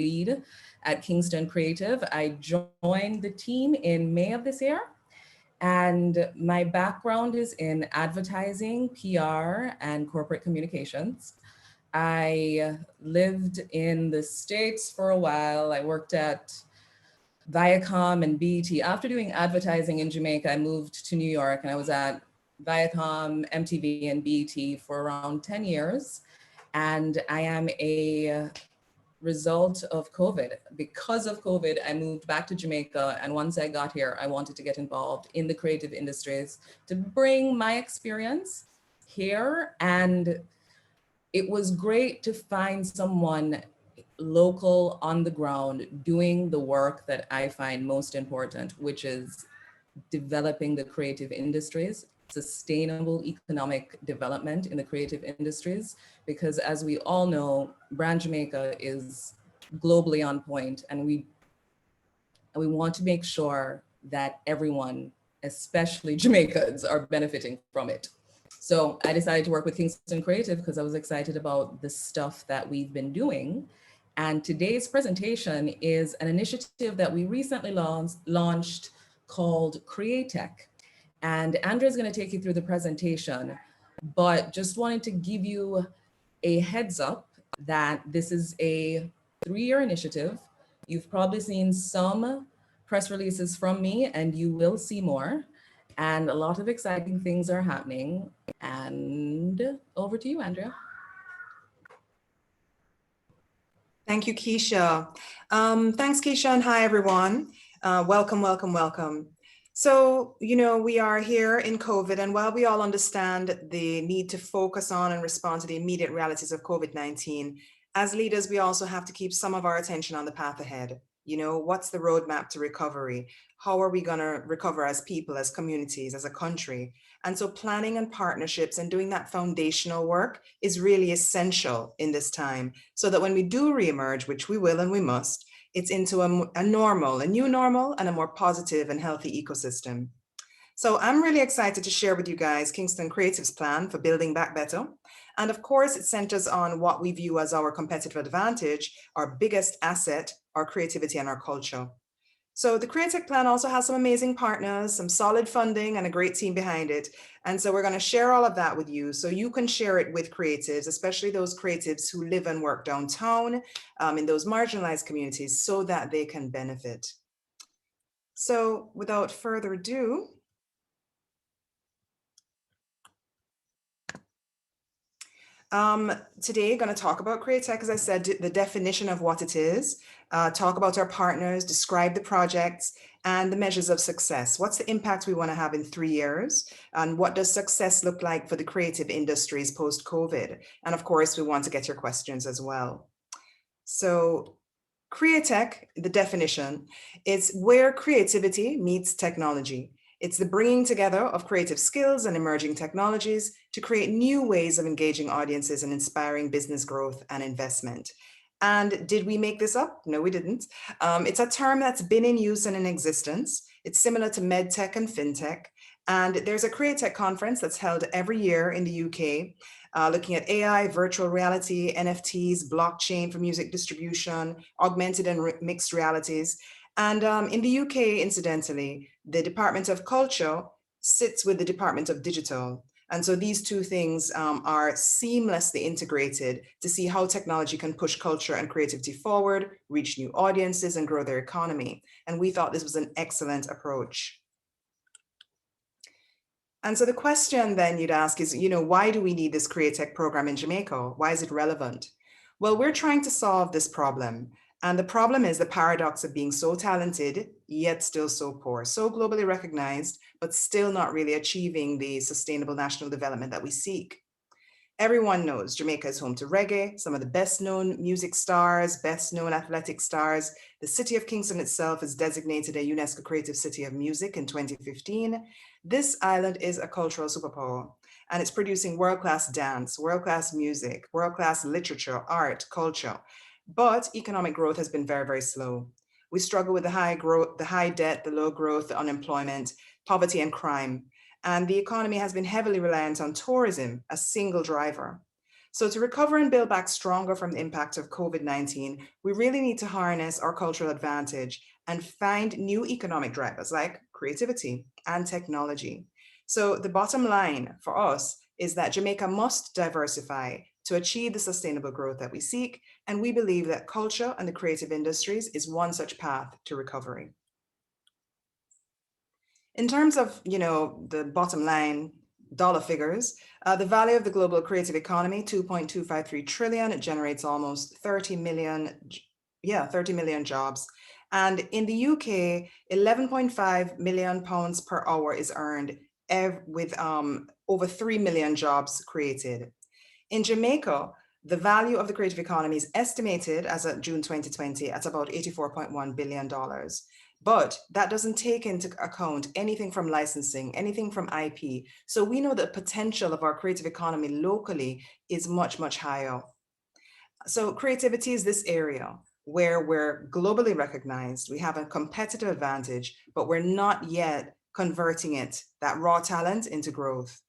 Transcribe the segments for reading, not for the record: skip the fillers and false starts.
lead at Kingston Creative. I joined the team in May of this year, and my background is in advertising, PR, and corporate communications. I lived in the States for a while. I worked at Viacom and BET. After doing advertising in Jamaica, I moved to New York, and I was at Viacom, MTV, and BET for around 10 years. And I am a result of COVID. Because of COVID, I moved back to Jamaica. And once I got here, I wanted to get involved in the creative industries to bring my experience here. And it was great to find someone local on the ground doing the work that I find most important, which is developing the creative industries, sustainable economic development in the creative industries, because as we all know, Brand Jamaica is globally on point, and we want to make sure that everyone, especially Jamaicans, are benefiting from it. So I decided to work with Kingston Creative because I was excited about the stuff that we've been doing. And today's presentation is an initiative that we recently launched called CreaTech. And Andrea's going to take you through the presentation, but just wanted to give you a heads up that this is a 3-year initiative. You've probably seen some press releases from me, and you will see more. And a lot of exciting things are happening. And over to you, Andrea. Thank you, Keisha. Thanks, Keisha, and hi, everyone. Welcome, welcome, welcome. So, we are here in COVID, and while we all understand the need to focus on and respond to the immediate realities of COVID-19, as leaders, we also have to keep some of our attention on the path ahead. What's the roadmap to recovery? How are we going to recover as people, as communities, as a country? And so planning and partnerships and doing that foundational work is really essential in this time, so that when we do reemerge, which we will and we must, it's into a new normal, and a more positive and healthy ecosystem. So I'm really excited to share with you guys Kingston Creative's plan for building back better. And of course, it centers on what we view as our competitive advantage, our biggest asset, our creativity and our culture. So the CreaTech plan also has some amazing partners, some solid funding, and a great team behind it. And so we're going to share all of that with you so you can share it with creatives, especially those creatives who live and work downtown in those marginalized communities, so that they can benefit. So without further ado, today, going to talk about CreaTech, as I said, the definition of what it is, talk about our partners, describe the projects, and the measures of success. What's the impact we want to have in 3 years? And what does success look like for the creative industries post-COVID? And of course, we want to get your questions as well. So CreaTech, the definition, is where creativity meets technology. It's the bringing together of creative skills and emerging technologies to create new ways of engaging audiences and inspiring business growth and investment. And did we make this up? No, we didn't. It's a term that's been in use and in existence. It's similar to medtech and fintech. And there's a CreaTech conference that's held every year in the UK, looking at AI, virtual reality, NFTs, blockchain for music distribution, augmented and mixed realities. And in the UK, incidentally, the Department of Culture sits with the Department of Digital. And so these two things are seamlessly integrated to see how technology can push culture and creativity forward, reach new audiences, and grow their economy. And we thought this was an excellent approach. And so the question then you'd ask is, why do we need this CreaTech program in Jamaica? Why is it relevant? Well, we're trying to solve this problem. And the problem is the paradox of being so talented, yet still so poor, so globally recognized, but still not really achieving the sustainable national development that we seek. Everyone knows Jamaica is home to reggae, some of the best known music stars, best known athletic stars. The city of Kingston itself is designated a UNESCO Creative City of Music in 2015. This island is a cultural superpower, and it's producing world-class dance, world-class music, world-class literature, art, culture. But economic growth has been very, very slow. We struggle with the high growth, the high debt, the low growth, the unemployment, poverty and crime. And the economy has been heavily reliant on tourism, a single driver. So to recover and build back stronger from the impact of COVID-19, we really need to harness our cultural advantage and find new economic drivers like creativity and technology. So the bottom line for us is that Jamaica must diversify to achieve the sustainable growth that we seek, and we believe that culture and the creative industries is one such path to recovery. In terms of, the bottom line dollar figures, the value of the global creative economy, 2.253 trillion, it generates almost 30 million jobs. And in the UK, 11.5 million pounds per hour is earned with over 3 million jobs created. In Jamaica, the value of the creative economy is estimated as of June 2020 at about $84.1 billion. But that doesn't take into account anything from licensing, anything from IP. So we know the potential of our creative economy locally is much, much higher. So creativity is this area where we're globally recognized. We have a competitive advantage, but we're not yet converting that raw talent into growth.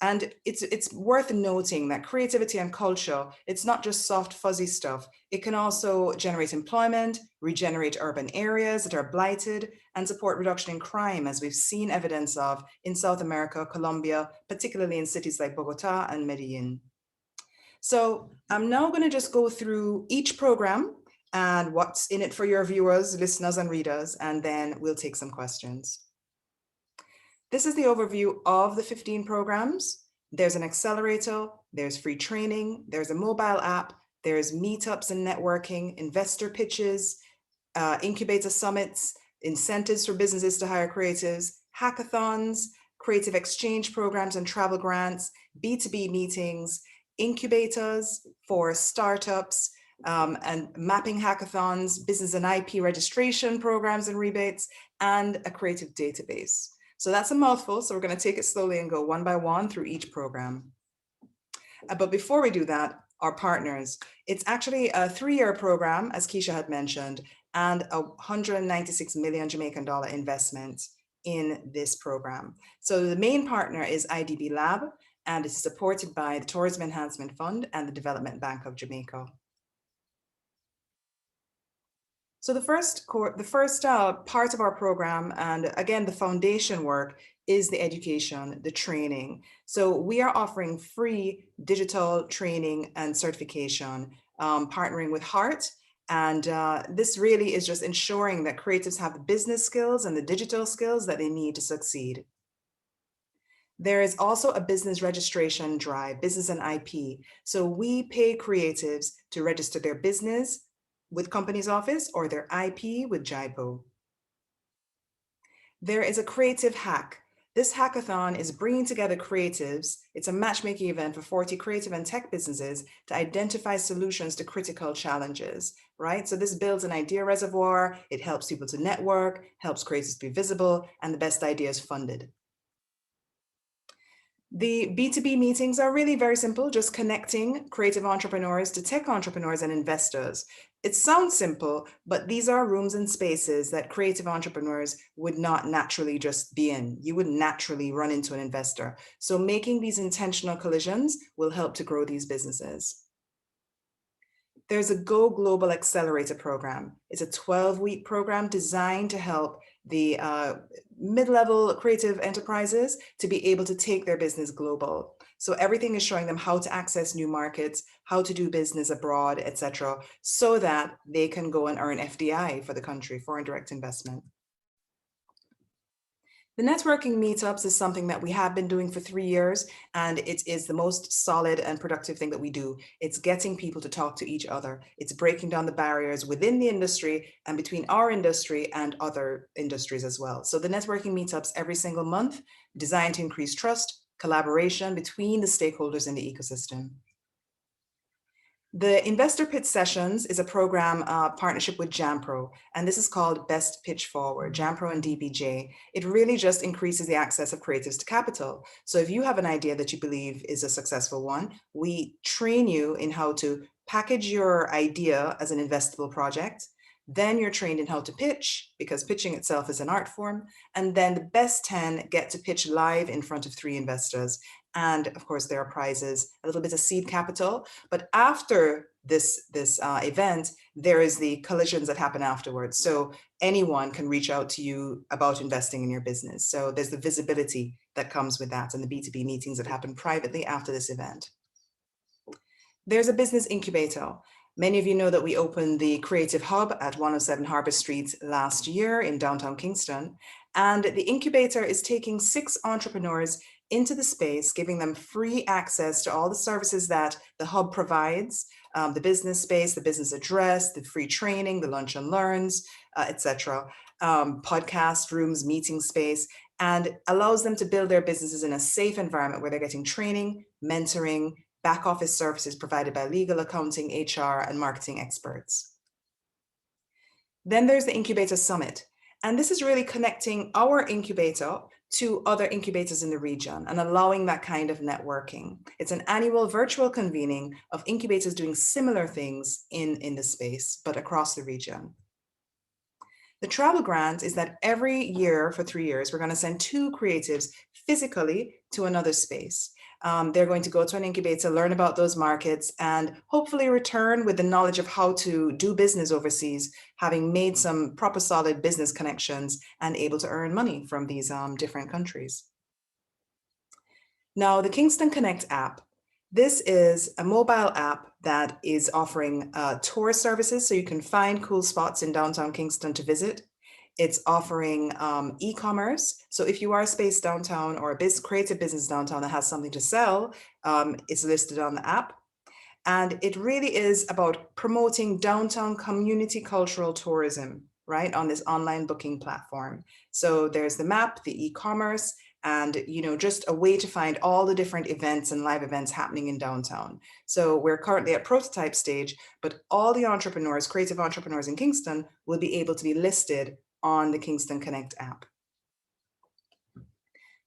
And it's worth noting that creativity and culture, it's not just soft, fuzzy stuff. It can also generate employment, regenerate urban areas that are blighted, and support reduction in crime, as we've seen evidence of in South America, Colombia, particularly in cities like Bogota and Medellin. So I'm now going to just go through each program and what's in it for your viewers, listeners, and readers, and then we'll take some questions. This is the overview of the 15 programs. There's an accelerator, there's free training, there's a mobile app, there's meetups and networking, investor pitches, incubator summits, incentives for businesses to hire creatives, hackathons, creative exchange programs and travel grants, B2B meetings, incubators for startups, and mapping hackathons, business and IP registration programs and rebates, and a creative database. So that's a mouthful, so we're going to take it slowly and go one by one through each program. But before we do that, our partners, it's actually a 3-year program, as Keisha had mentioned, and a 196 million Jamaican dollar investment in this program. So the main partner is IDB Lab, and it's supported by the Tourism Enhancement Fund and the Development Bank of Jamaica. So the first part of our program, and again, the foundation work, is the education, the training. So we are offering free digital training and certification, partnering with Heart. And this really is just ensuring that creatives have the business skills and the digital skills that they need to succeed. There is also a business registration drive, business and IP. So we pay creatives to register their business with Companies Office or their IP with JIPO. There is a creative hack. This hackathon is bringing together creatives. It's a matchmaking event for 40 creative and tech businesses to identify solutions to critical challenges, right? So this builds an idea reservoir. It helps people to network, helps creatives be visible, and the best ideas funded. The B2B meetings are really very simple, just connecting creative entrepreneurs to tech entrepreneurs and investors. It sounds simple, but these are rooms and spaces that creative entrepreneurs would not naturally just be in. You wouldn't naturally run into an investor. So making these intentional collisions will help to grow these businesses. There's a Go Global Accelerator program. It's a 12-week program designed to help the mid-level creative enterprises to be able to take their business global. So everything is showing them how to access new markets, how to do business abroad, etc., so that they can go and earn FDI for the country, foreign direct investment. The networking meetups is something that we have been doing for 3 years, and it is the most solid and productive thing that we do. It's getting people to talk to each other. It's breaking down the barriers within the industry and between our industry and other industries as well. So the networking meetups every single month, designed to increase trust, collaboration between the stakeholders in the ecosystem. The Investor Pitch Sessions is a program partnership with JAMPRO, and this is called Best Pitch Forward, JAMPRO and DBJ. It really just increases the access of creatives to capital. So if you have an idea that you believe is a successful one, we train you in how to package your idea as an investable project, Then you're trained in how to pitch, because pitching itself is an art form. And then the best 10 get to pitch live in front of 3 investors. And of course, there are prizes, a little bit of seed capital. But after this event, there is the collisions that happen afterwards. So anyone can reach out to you about investing in your business. So there's the visibility that comes with that, and the B2B meetings that happen privately after this event. There's a business incubator. Many of you know that we opened the Creative Hub at 107 Harbour Street last year in downtown Kingston. And the incubator is taking 6 entrepreneurs into the space, giving them free access to all the services that the hub provides, the business space, the business address, the free training, the lunch and learns, etc., podcast rooms, meeting space, and allows them to build their businesses in a safe environment where they're getting training, mentoring, back office services provided by legal, accounting, HR, and marketing experts. Then there's the Incubator Summit. And this is really connecting our incubator to other incubators in the region and allowing that kind of networking. It's an annual virtual convening of incubators doing similar things in the space, but across the region. The travel grant is that every year for 3 years, we're going to send 2 creatives physically to another space. They're going to go to an incubator, learn about those markets, and hopefully return with the knowledge of how to do business overseas, having made some proper solid business connections and able to earn money from these different countries. Now, the Kingston Connect app. This is a mobile app that is offering tour services, so you can find cool spots in downtown Kingston to visit. It's offering e-commerce. So if you are a space downtown or a creative business downtown that has something to sell, it's listed on the app. And it really is about promoting downtown community cultural tourism, right, on this online booking platform. So there's the map, the e-commerce, and just a way to find all the different events and live events happening in downtown. So we're currently at prototype stage, but all the entrepreneurs, creative entrepreneurs in Kingston, will be able to be listed on the Kingston Connect app.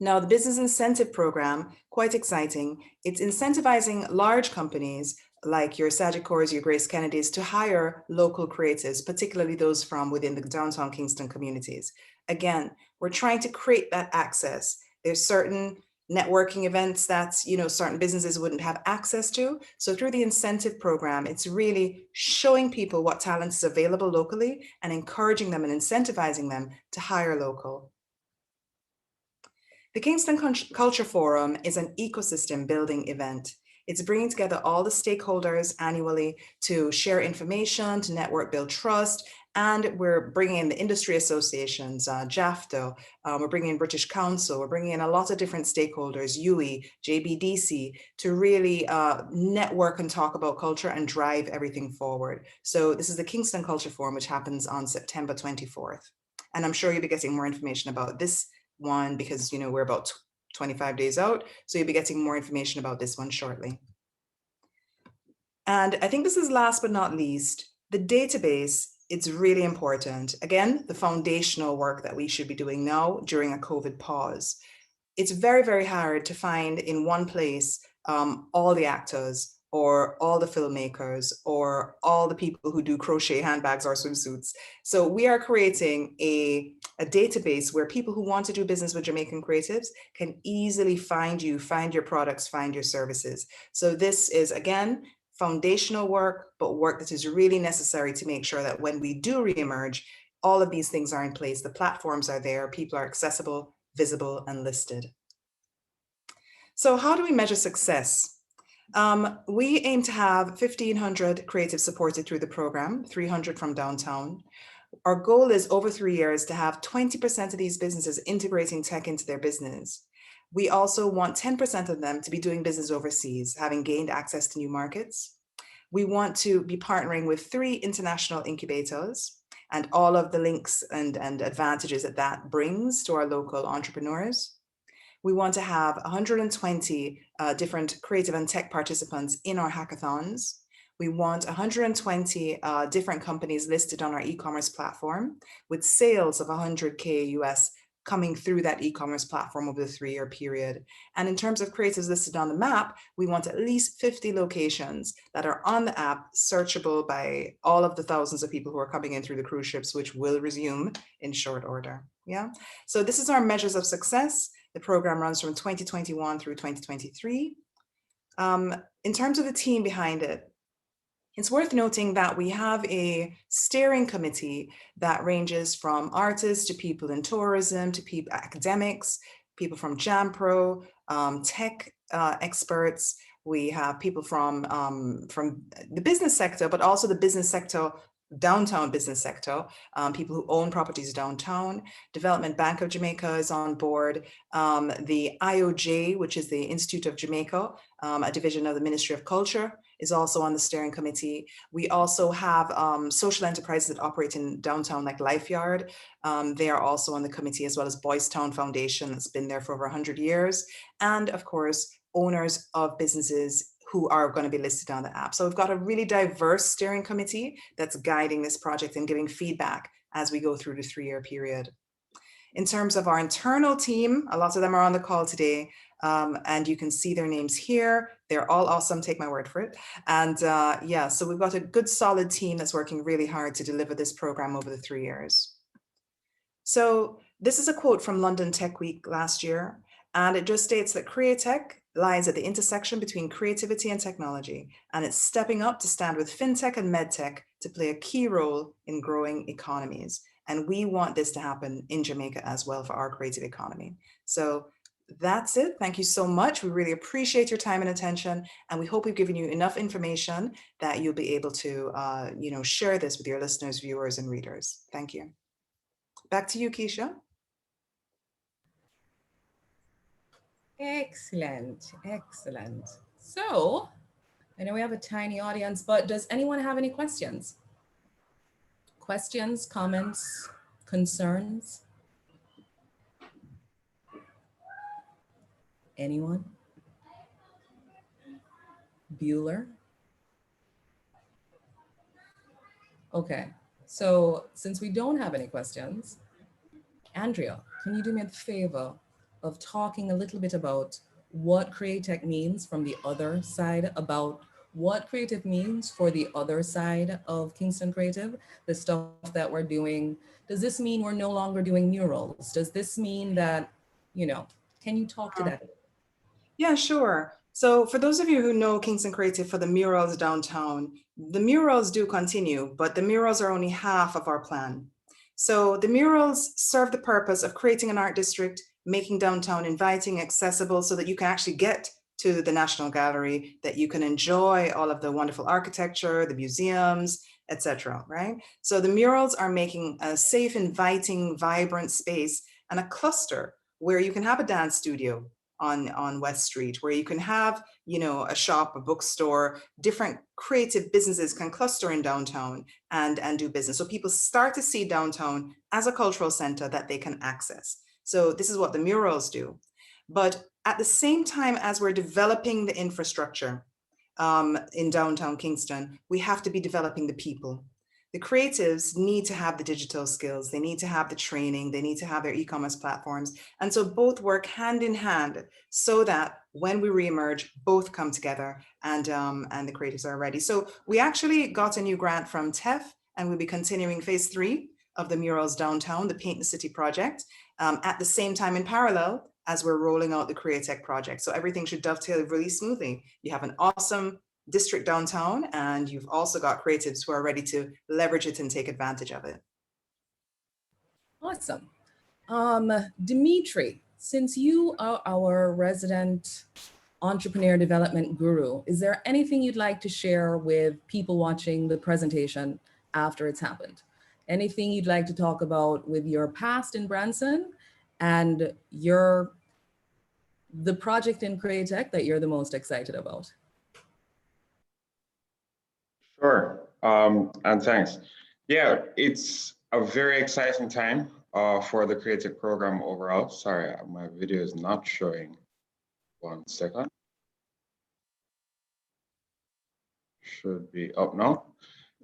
Now, the business incentive program, quite exciting. It's incentivizing large companies like your Sagicors, your Grace Kennedys, to hire local creatives, particularly those from within the downtown Kingston communities. Again, we're trying to create that access. There's certain networking events that certain businesses wouldn't have access to. So through the incentive program, it's really showing people what talent is available locally and encouraging them and incentivizing them to hire local. The Kingston Culture Forum is an ecosystem building event. It's bringing together all the stakeholders annually to share information, to network, build trust, and we're bringing in the industry associations, JAFTA, we're bringing in British Council, we're bringing in a lot of different stakeholders, UE, JBDC, to really network and talk about culture and drive everything forward. So this is the Kingston Culture Forum, which happens on September 24th. And I'm sure you'll be getting more information about this one because we're about 25 days out, so you'll be getting more information about this one shortly. And I think this is last but not least, the database. It's really important. Again, the foundational work that we should be doing now during a COVID pause. It's very, very hard to find in one place all the actors or all the filmmakers or all the people who do crochet handbags or swimsuits. So we are creating a database where people who want to do business with Jamaican creatives can easily find you, find your products, find your services. So this is, again, foundational work, but work that is really necessary to make sure that when we do reemerge, all of these things are in place. The platforms are there, people are accessible, visible, and listed. So how do we measure success? We aim to have 1,500 creatives supported through the program, 300 from downtown. Our goal is over 3 years to have 20% of these businesses integrating tech into their business. We also want 10% of them to be doing business overseas, having gained access to new markets. We want to be partnering with 3 international incubators and all of the links and advantages that brings to our local entrepreneurs. We want to have 120 different creative and tech participants in our hackathons. We want 120 different companies listed on our e-commerce platform with sales of $100K US coming through that e-commerce platform over the 3-year period. And in terms of creatives listed on the map, we want at least 50 locations that are on the app, searchable by all of the thousands of people who are coming in through the cruise ships, which will resume in short order. Yeah. So this is our measures of success. The program runs from 2021 through 2023. In terms of the team behind it, it's worth noting that we have a steering committee that ranges from artists to people in tourism, to people, academics, people from JAMPRO, tech experts. We have people from the business sector, but also the business sector, downtown business sector, people who own properties downtown. Development Bank of Jamaica is on board. The IOJ, which is the Institute of Jamaica, a division of the Ministry of Culture, is also on the steering committee. We also have social enterprises that operate in downtown, like Life Yard. They are also on the committee, as well as Boys Town Foundation, that's been there for over 100 years. And of course, owners of businesses who are going to be listed on the app. So we've got a really diverse steering committee that's guiding this project and giving feedback as we go through the 3-year period. In terms of our internal team, a lot of them are on the call today, and you can see their names here. They're all awesome, take my word for it. And yeah, so we've got a good solid team that's working really hard to deliver this program over the 3 years. So this is a quote from London Tech Week last year, and it just states that CreaTech lies at the intersection between creativity and technology, and it's stepping up to stand with fintech and medtech to play a key role in growing economies. And we want this to happen in Jamaica as well for our creative economy. So that's it. Thank you so much. We really appreciate your time and attention, and we hope we've given you enough information that you'll be able to share this with your listeners, viewers, and readers. Thank you. Back to you, Keisha. Excellent, excellent. So I know we have a tiny audience, but does anyone have any questions? Questions, comments, concerns? Anyone? Bueller? Okay, so since we don't have any questions, Andrea, can you do me a favor of talking a little bit about what CreaTech means from the other side, about what creative means for the other side of Kingston Creative, the stuff that we're doing? Does this mean we're no longer doing murals? Does this mean that, can you talk to that? Yeah, sure. So for those of you who know Kingston Creative for the murals downtown, the murals do continue, but the murals are only half of our plan. So the murals serve the purpose of creating an art district, making downtown inviting, accessible, so that you can actually get to the National Gallery, that you can enjoy all of the wonderful architecture, the museums, etc. Right? So the murals are making a safe, inviting, vibrant space and a cluster where you can have a dance studio on West Street, where you can have, a shop, a bookstore, different creative businesses can cluster in downtown and do business. So people start to see downtown as a cultural center that they can access. So this is what the murals do. But at the same time as we're developing the infrastructure in downtown Kingston, we have to be developing the people. The creatives need to have the digital skills, they need to have the training, they need to have their e-commerce platforms. And so both work hand in hand so that when we reemerge, both come together and the creatives are ready. So we actually got a new grant from TEF, and we'll be continuing phase 3 of the Murals Downtown, the Paint the City project, at the same time in parallel as we're rolling out the CreaTech project. So everything should dovetail really smoothly. You have an awesome district downtown, and you've also got creatives who are ready to leverage it and take advantage of it. Awesome. Dimitry, since you are our resident entrepreneur development guru, is there anything you'd like to share with people watching the presentation after it's happened? Anything you'd like to talk about with your past in Branson and the project in CreaTech that you're the most excited about? Sure, and thanks. Yeah, it's a very exciting time for the CreaTech program overall. Sorry, my video is not showing. 1 second. Should be up now.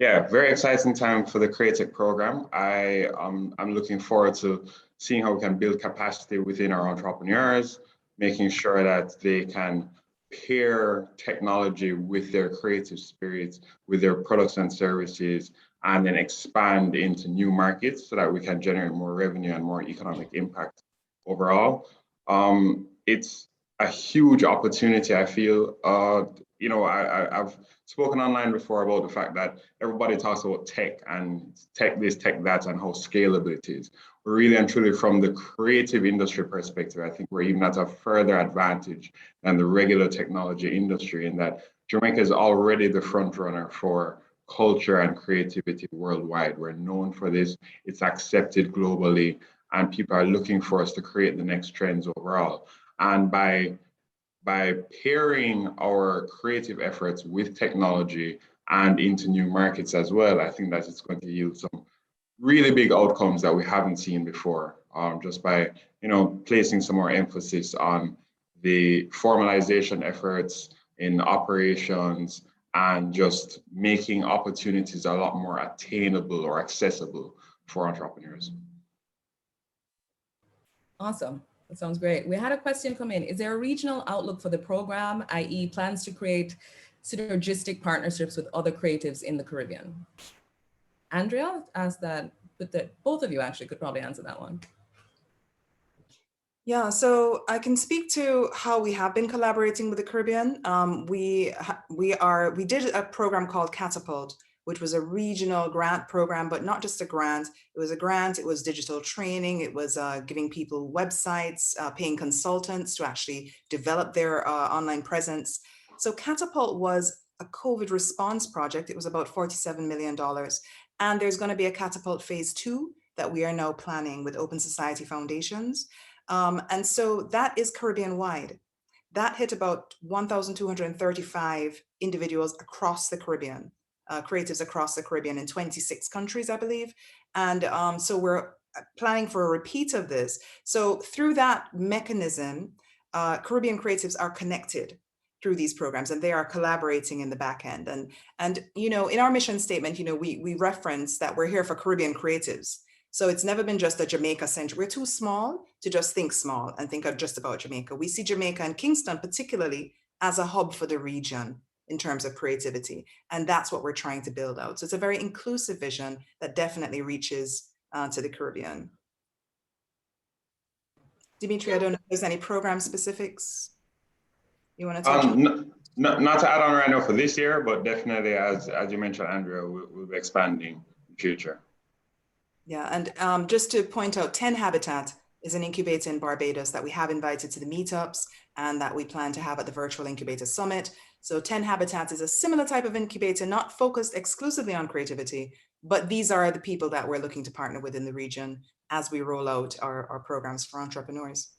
Yeah, very exciting time for the CreaTech program. I'm looking forward to seeing how we can build capacity within our entrepreneurs, making sure that they can pair technology with their creative spirits, with their products and services, and then expand into new markets so that we can generate more revenue and more economic impact overall. It's a huge opportunity, I feel. I've spoken online before about the fact that everybody talks about tech and tech this, tech that, and how scalable it is. We're really and truly, from the creative industry perspective, I think we're even at a further advantage than the regular technology industry in that Jamaica is already the front runner for culture and creativity worldwide. We're known for this. It's accepted globally, and people are looking for us to create the next trends overall. And by pairing our creative efforts with technology and into new markets as well, I think that it's going to yield some really big outcomes that we haven't seen before, just by placing some more emphasis on the formalization efforts in operations and just making opportunities a lot more attainable or accessible for entrepreneurs. Awesome. That sounds great. We had a question come in. Is there a regional outlook for the program, i.e. plans to create synergistic partnerships with other creatives in the Caribbean? Andrea asked that, but both of you actually could probably answer that one. Yeah, so I can speak to how we have been collaborating with the Caribbean. We did a program called Catapult, which was a regional grant program, but not just a grant. It was a grant, it was digital training, it was giving people websites, paying consultants to actually develop their online presence. So Catapult was a COVID response project. It was about $47 million. And there's going to be a Catapult phase 2 that we are now planning with Open Society Foundations. And so that is Caribbean wide. That hit about 1,235 individuals across the Caribbean, creatives across the Caribbean in 26 countries, I believe. And so we're planning for a repeat of this. So through that mechanism, Caribbean creatives are connected through these programs, and they are collaborating in the back end. And in our mission statement, we reference that we're here for Caribbean creatives. So it's never been just a Jamaica centric. We're too small to just think small and think of just about Jamaica. We see Jamaica and Kingston particularly as a hub for the region in terms of creativity. And that's what we're trying to build out. So it's a very inclusive vision that definitely reaches to the Caribbean. Dimitry, I don't know if there's any program specifics you want to touch on? Not to add on right now for this year, but definitely, as you mentioned, Andrea, we'll be expanding in the future. Yeah, and just to point out, 10 Habitat is an incubator in Barbados that we have invited to the meetups and that we plan to have at the virtual Incubator Summit. So 10 Habitat is a similar type of incubator, not focused exclusively on creativity, but these are the people that we're looking to partner with in the region as we roll out our programs for entrepreneurs.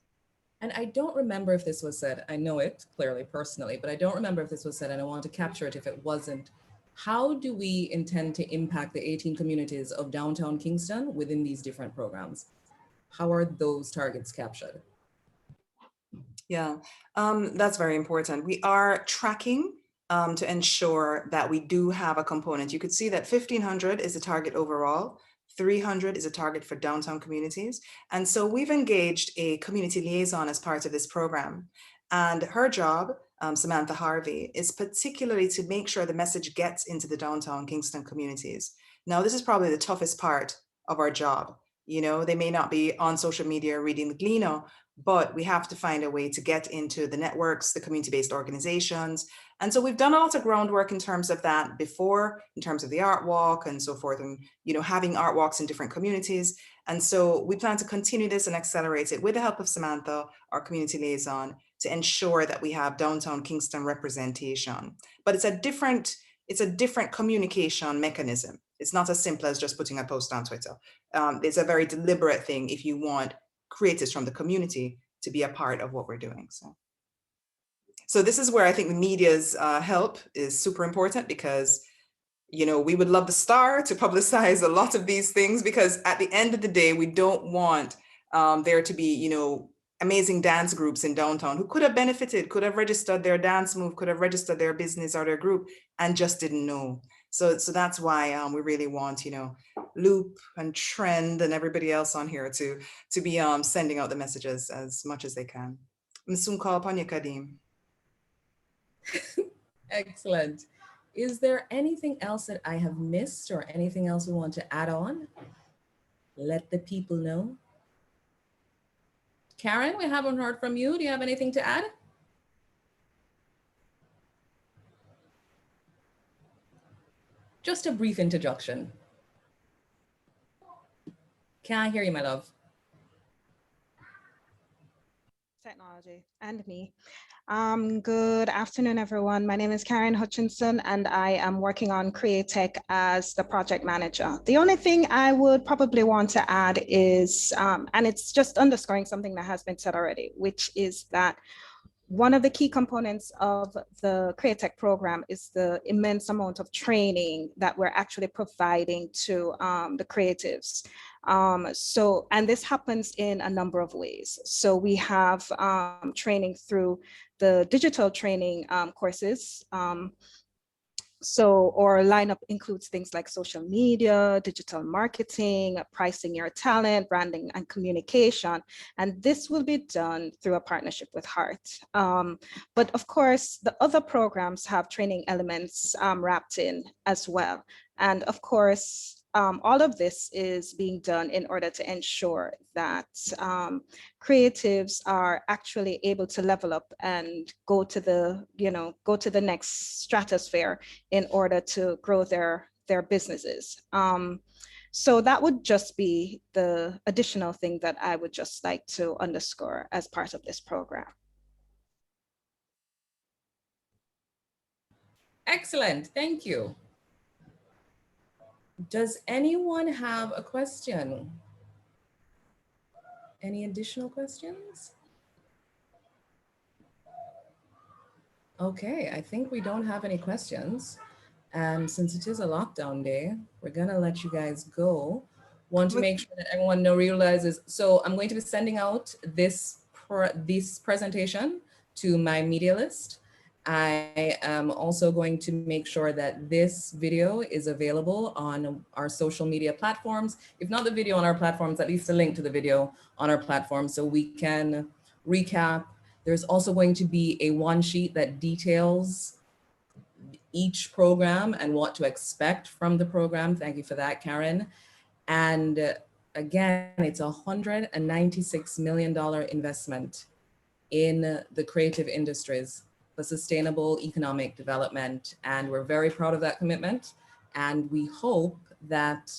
And I don't remember if this was said, I know it clearly personally, but I don't remember if this was said and I want to capture it if it wasn't. How do we intend to impact the 18 communities of downtown Kingston within these different programs? How are those targets captured? Yeah, that's very important. We are tracking to ensure that we do have a component. You could see that 1,500 is the target overall. 300 is a target for downtown communities. And so we've engaged a community liaison as part of this program. And her job, Samantha Harvey, is particularly to make sure the message gets into the downtown Kingston communities. Now, this is probably the toughest part of our job. They may not be on social media reading the Gleaner, but we have to find a way to get into the networks, the community-based organizations. And so we've done a lot of groundwork in terms of that before, in terms of the art walk and so forth, and having art walks in different communities. And so we plan to continue this and accelerate it with the help of Samantha, our community liaison, to ensure that we have downtown Kingston representation. But it's a different communication mechanism. It's not as simple as just putting a post on Twitter. It's a very deliberate thing if you want creatives from the community to be a part of what we're doing. So this is where I think the media's help is super important, because we would love the Star to publicize a lot of these things, because at the end of the day, we don't want there to be amazing dance groups in downtown who could have benefited, could have registered their dance move, could have registered their business or their group and just didn't know. So that's why we really want, Loop and Trend and everybody else on here to be sending out the messages as much as they can. I'm soon call upon you, Kadim. Excellent. Is there anything else that I have missed or anything else we want to add on? Let the people know. Karen, we haven't heard from you. Do you have anything to add? Just a brief introduction. Can't hear you, my love. Technology and me. Good afternoon, everyone. My name is Karen Hutchinson, and I am working on CreaTech as the project manager. The only thing I would probably want to add is, and it's just underscoring something that has been said already, which is that one of the key components of the CreaTech program is the immense amount of training that we're actually providing to the creatives. And this happens in a number of ways. So we have training through the digital training courses. Our lineup includes things like social media, digital marketing, pricing your talent, branding and communication. And this will be done through a partnership with Heart. But of course, the other programs have training elements wrapped in as well. And of course, all of this is being done in order to ensure that creatives are actually able to level up and go to the next stratosphere in order to grow their businesses. So that would just be the additional thing that I would just like to underscore as part of this program. Excellent, thank you. Does anyone have a question? Any additional questions? Okay, I think we don't have any questions. And since it is a lockdown day, we're gonna let you guys go. Want to make sure that everyone realizes, so I'm going to be sending out this presentation to my media list. I am also going to make sure that this video is available on our social media platforms. If not the video on our platforms, at least a link to the video on our platform so we can recap. There's also going to be a one sheet that details each program and what to expect from the program. Thank you for that, Karen. And again, it's a $196 million investment in the creative industries for sustainable economic development. And we're very proud of that commitment. And we hope that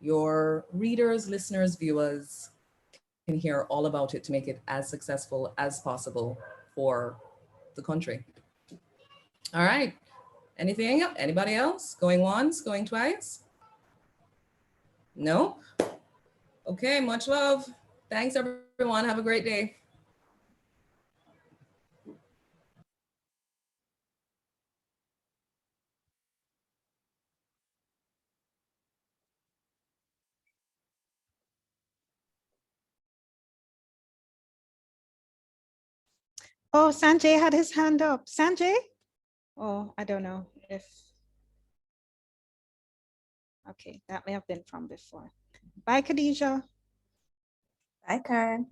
your readers, listeners, viewers can hear all about it to make it as successful as possible for the country. All right. Anything? Anybody else? Going once, going twice? No? Okay, much love. Thanks, everyone. Have a great day. Oh, Sanjay had his hand up. Sanjay? Oh, I don't know if. Okay, that may have been from before. Bye, Khadija. Bye, Karen.